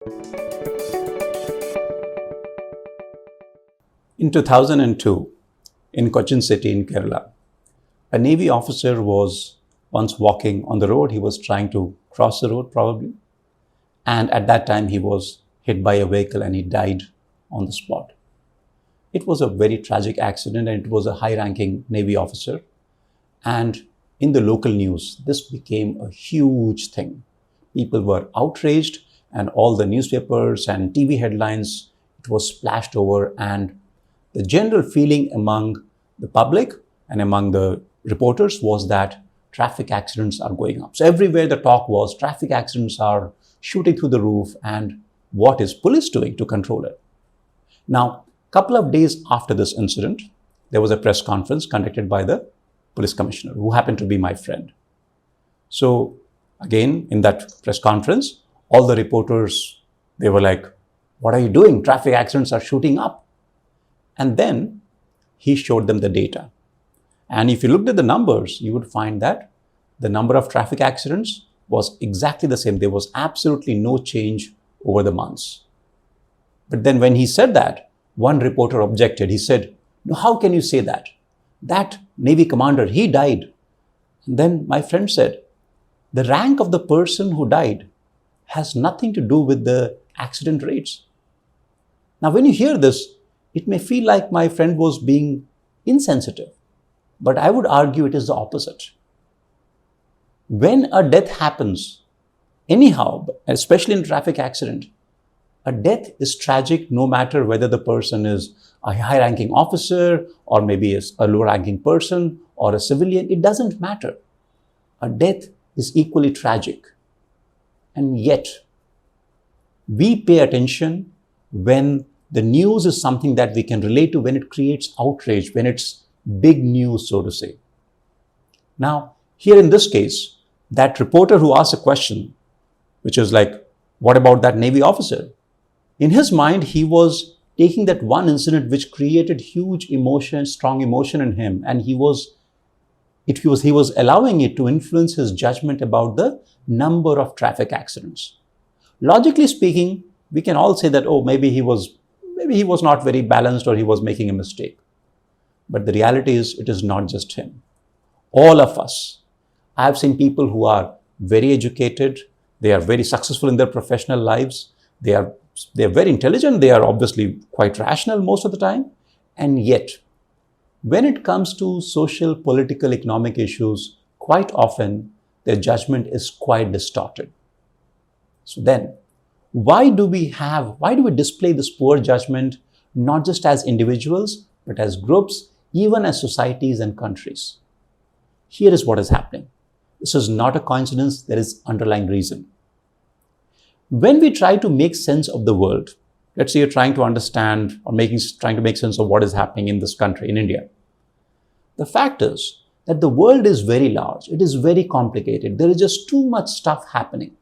In 2002, in Kochi city in Kerala, a Navy officer was once walking on the road. He was trying to cross the road probably. And at that time, he was hit by a vehicle and he died on the spot. It was a very tragic accident and it was a high-ranking Navy officer. And in the local news, this became a huge thing. People were outraged and all the newspapers and TV headlines, it was splashed over, and the general feeling among the public and among the reporters was that traffic accidents are going up. So everywhere the talk was traffic accidents are shooting through the roof, and what is police doing to control it? Now, a couple of days after this incident, there was a press conference conducted by the police commissioner, who happened to be my friend. So again, in that press conference, all the reporters, they were like, "What are you doing? Traffic accidents are shooting up." And then he showed them the data. And if you looked at the numbers, you would find that the number of traffic accidents was exactly the same. There was absolutely no change over the months. But then when he said that, one reporter objected. He said, "No, how can you say that? That Navy commander, he died." And then my friend said, "The rank of the person who died has nothing to do with the accident rates." Now, when you hear this, it may feel like my friend was being insensitive, but I would argue it is the opposite. When a death happens, anyhow, especially in a traffic accident, a death is tragic no matter whether the person is a high-ranking officer or maybe a low-ranking person or a civilian. It doesn't matter. A death is equally tragic. And yet, we pay attention when the news is something that we can relate to, when it creates outrage, when it's big news, so to say. Now, here in this case, that reporter who asked a question, which is like, what about that Navy officer? In his mind, he was taking that one incident which created huge emotion, strong emotion in him, and he was allowing it to influence his judgment about the number of traffic accidents. Logically speaking, we can all say that, oh, maybe he was not very balanced or he was making a mistake. But the reality is, it is not just him. All of us. I have seen people who are very educated, they are very successful in their professional lives, they are very intelligent, they are obviously quite rational most of the time, and yet, when it comes to social, political, economic issues, quite often their judgment is quite distorted. So then, why do we display this poor judgment, not just as individuals, but as groups, even as societies and countries? Here is what is happening. This is not a coincidence, there is underlying reason. When we try to make sense of the world, let's say you're trying to understand or trying to make sense of what is happening in this country, in India. The fact is that the world is very large. It is very complicated. There is just too much stuff happening.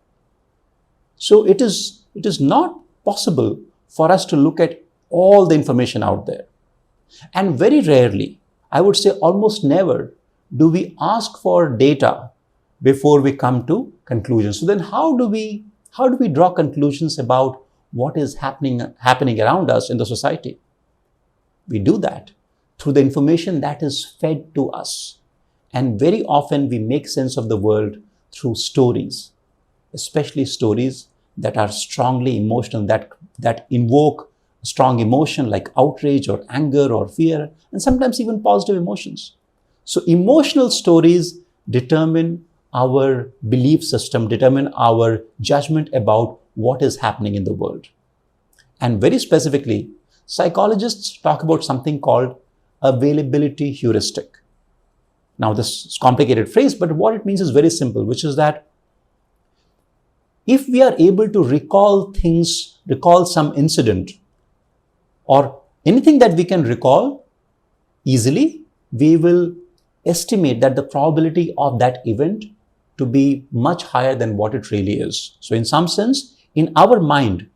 So it is not possible for us to look at all the information out there. And very rarely, I would say almost never, do we ask for data before we come to conclusions. So then how do we draw conclusions about what is happening around us in the society? We do that through the information that is fed to us. And very often we make sense of the world through stories, especially stories that are strongly emotional, that invoke strong emotion like outrage or anger or fear, and sometimes even positive emotions. So emotional stories determine our belief system, determine our judgment about what is happening in the world. And very specifically, psychologists talk about something called availability heuristic. Now, this is a complicated phrase, but what it means is very simple, which is that if we are able to recall some incident or anything that we can recall easily, we will estimate that the probability of that event to be much higher than what it really is. So in some sense, in our mind,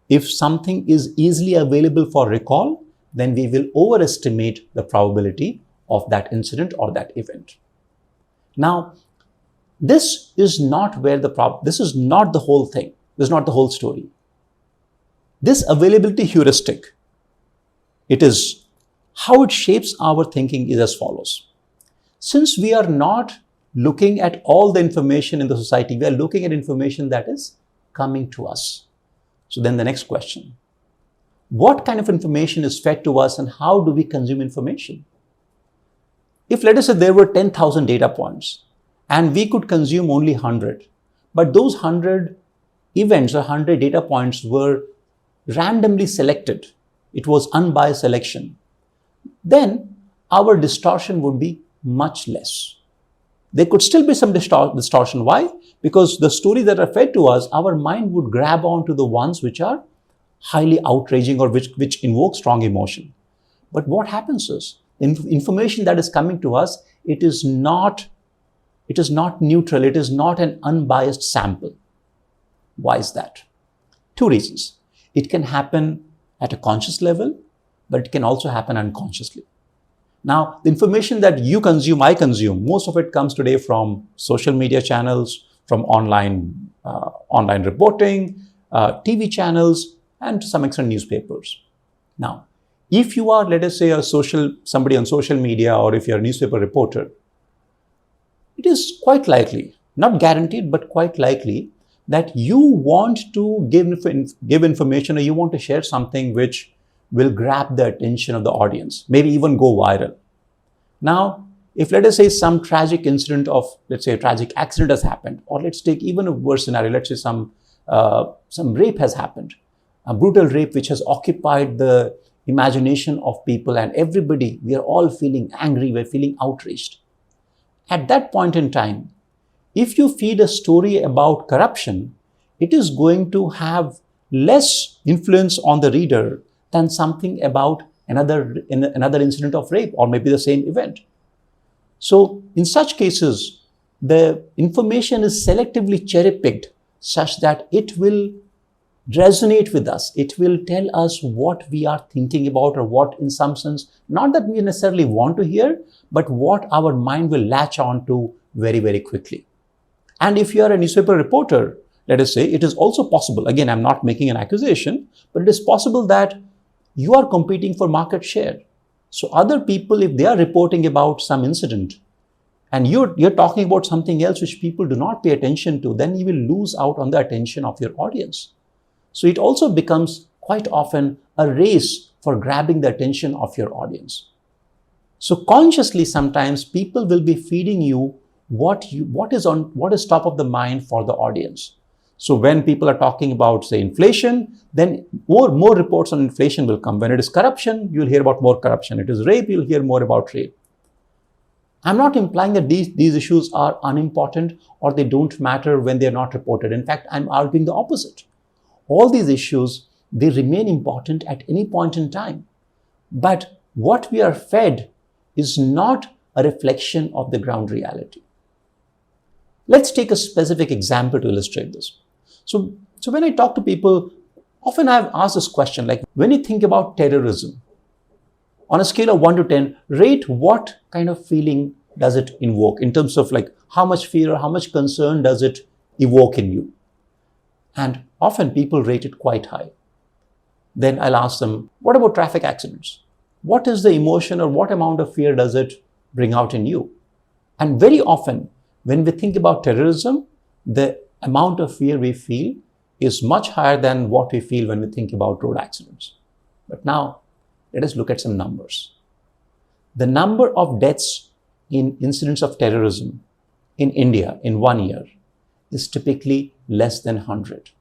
if something is easily available for recall, then we will overestimate the probability of that incident or that event. Now, this is not the whole thing. This is not the whole story. This availability heuristic, it is how it shapes our thinking is as follows. Since we are not looking at all the information in the society, we are looking at information that is coming to us. So then the next question, what kind of information is fed to us and how do we consume information? If let us say there were 10,000 data points and we could consume only 100, but those 100 events or 100 data points were randomly selected, it was unbiased selection, then our distortion would be much less. There could still be some distortion. Why? Because the stories that are fed to us, our mind would grab onto the ones which are highly outraging or which invoke strong emotion. But what happens is, information that is coming to us, it is not neutral, it is not an unbiased sample. Why is that? Two reasons. It can happen at a conscious level, but it can also happen unconsciously. Now, the information that you consume, I consume, most of it comes today from social media channels, from online reporting, TV channels, and to some extent newspapers. Now, if you are, let us say, somebody on social media, or if you're a newspaper reporter, it is quite likely, not guaranteed, but quite likely that you want to give information, or you want to share something which will grab the attention of the audience, maybe even go viral. Now, if let us say some tragic incident of, let's say a tragic accident has happened, or let's take even a worse scenario, let's say some rape has happened, a brutal rape which has occupied the imagination of people, and everybody, we are all feeling angry, we're feeling outraged. At that point in time, if you feed a story about corruption, it is going to have less influence on the reader than something about another incident of rape, or maybe the same event. So in such cases, the information is selectively cherry-picked such that it will resonate with us. It will tell us what we are thinking about, or what, in some sense, not that we necessarily want to hear, but what our mind will latch on to very, very quickly. And if you are a newspaper reporter, let us say, it is also possible, again, I'm not making an accusation, but it is possible that you are competing for market share. So other people, if they are reporting about some incident, and you're talking about something else which people do not pay attention to, then you will lose out on the attention of your audience. So it also becomes quite often a race for grabbing the attention of your audience. So consciously, sometimes people will be feeding you what is top of the mind for the audience. So when people are talking about, say, inflation, then more reports on inflation will come. When it is corruption, you'll hear about more corruption. It is rape, you'll hear more about rape. I'm not implying that these issues are unimportant or they don't matter when they're not reported. In fact, I'm arguing the opposite. All these issues, they remain important at any point in time. But what we are fed is not a reflection of the ground reality. Let's take a specific example to illustrate this. So when I talk to people, often I've asked this question, like, when you think about terrorism, on a scale of 1 to 10, rate what kind of feeling does it invoke in terms of like how much fear or how much concern does it evoke in you? And often people rate it quite high. Then I'll ask them, what about traffic accidents? What is the emotion or what amount of fear does it bring out in you? And very often, when we think about terrorism, the amount of fear we feel is much higher than what we feel when we think about road accidents. But now, let us look at some numbers. The number of deaths in incidents of terrorism in India in 1 year is typically less than 100.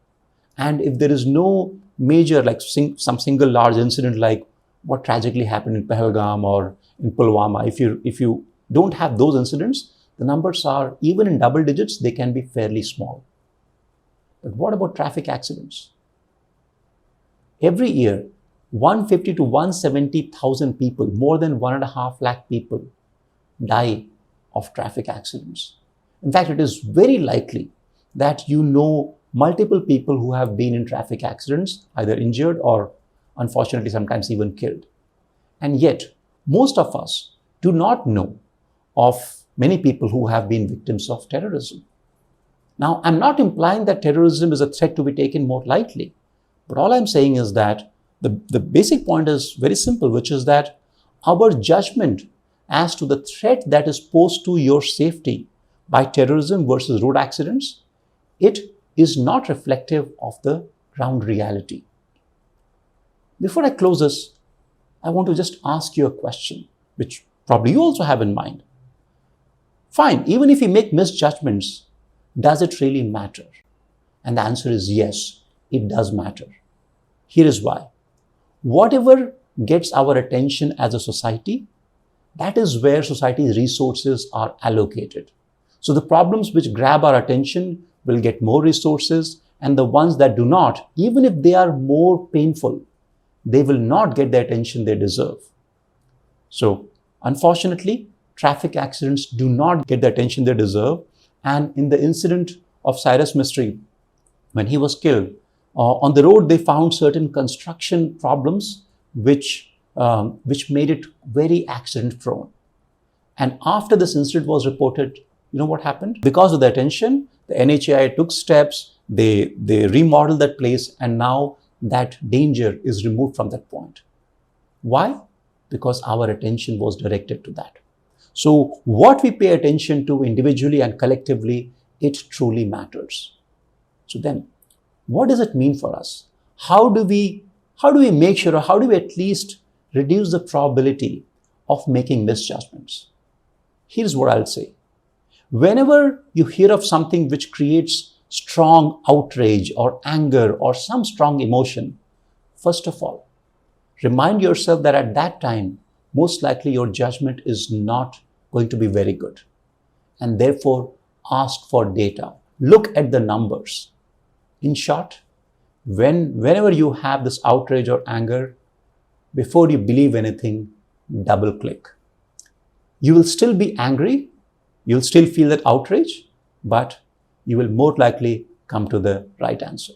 And if there is no major, like some single large incident like what tragically happened in Pahalgam or in Pulwama, if you don't have those incidents, the numbers are, even in double digits, they can be fairly small. But what about traffic accidents? Every year, 150 to 170,000 people, more than 1.5 lakh people, die of traffic accidents. In fact, it is very likely that you know multiple people who have been in traffic accidents, either injured or unfortunately sometimes even killed. And yet, most of us do not know of many people who have been victims of terrorism. Now, I'm not implying that terrorism is a threat to be taken more lightly, But all I'm saying is that the basic point is very simple, which is that our judgment as to the threat that is posed to your safety by terrorism versus road accidents, it is not reflective of the ground reality. Before I close this, I want to just ask you a question, which probably you also have in mind. Fine, even if we make misjudgments, does it really matter? And the answer is yes, it does matter. Here is why. Whatever gets our attention as a society, that is where society's resources are allocated. So the problems which grab our attention will get more resources, and the ones that do not, even if they are more painful, they will not get the attention they deserve. So unfortunately, traffic accidents do not get the attention they deserve. And in the incident of Cyrus Mystery, when he was killed, on the road they found certain construction problems which made it very accident prone. And after this incident was reported, you know what happened? Because of the attention, the NHAI took steps, they remodeled that place, and now that danger is removed from that point. Why? Because our attention was directed to that. So what we pay attention to individually and collectively, it truly matters. So then, what does it mean for us? How do we make sure, or how do we at least reduce the probability of making misjudgments? Here's what I'll say. Whenever you hear of something which creates strong outrage or anger or some strong emotion, first of all, remind yourself that at that time, most likely your judgment is not going to be very good. And therefore, ask for data. Look at the numbers. In short, whenever you have this outrage or anger, before you believe anything, double click. You will still be angry, you'll still feel that outrage, but you will more likely come to the right answer.